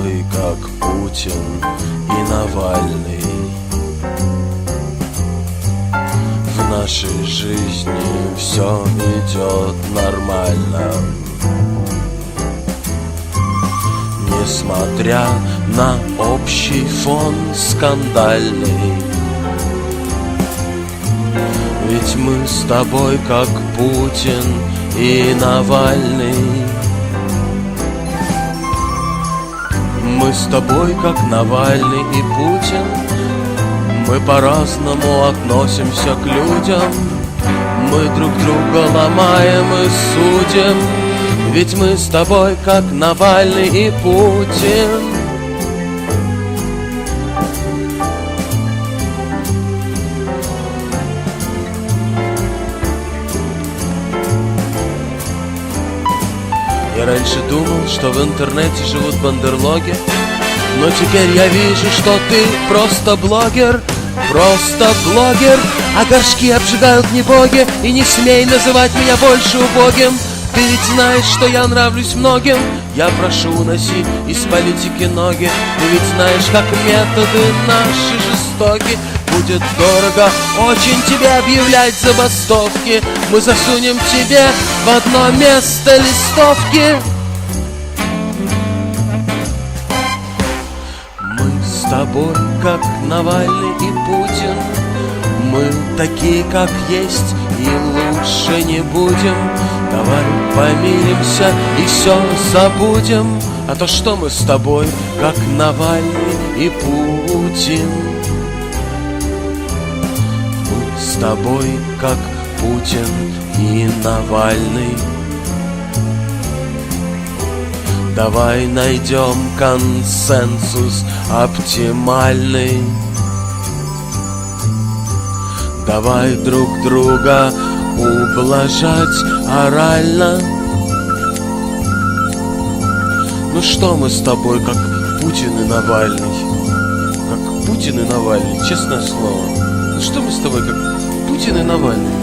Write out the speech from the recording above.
тобой, как Путин и Навальный. В нашей жизни все идет нормально, несмотря на общий фон скандальный. Ведь мы с тобой, как Путин и Навальный. Мы с тобой, как Навальный и Путин. Мы по-разному относимся к людям. Мы друг друга ломаем и судим. Ведь мы с тобой, как Навальный и Путин. Я раньше думал, что в интернете живут бандерлоги, но теперь я вижу, что ты просто блогер. Просто блогер, а горшки обжигают не боги. И не смей называть меня больше убогим. Ты ведь знаешь, что я нравлюсь многим. Я прошу, уноси из политики ноги. Ты ведь знаешь, как методы наши жестоки. Будет дорого очень тебе объявлять забастовки. Мы засунем тебе в одно место листовки. Мы с тобой, как Навальный и Путин. Мы такие, как есть, и лучше не будем. Давай помиримся и все забудем. А то что мы с тобой, как Навальный и Путин. Мы с тобой, как Путин и Навальный. Давай найдем консенсус оптимальный. Давай друг друга ублажать орально. Ну что мы с тобой, как Путин и Навальный. Как Путин и Навальный, честное слово. Ну что мы с тобой, как Путин и Навальный.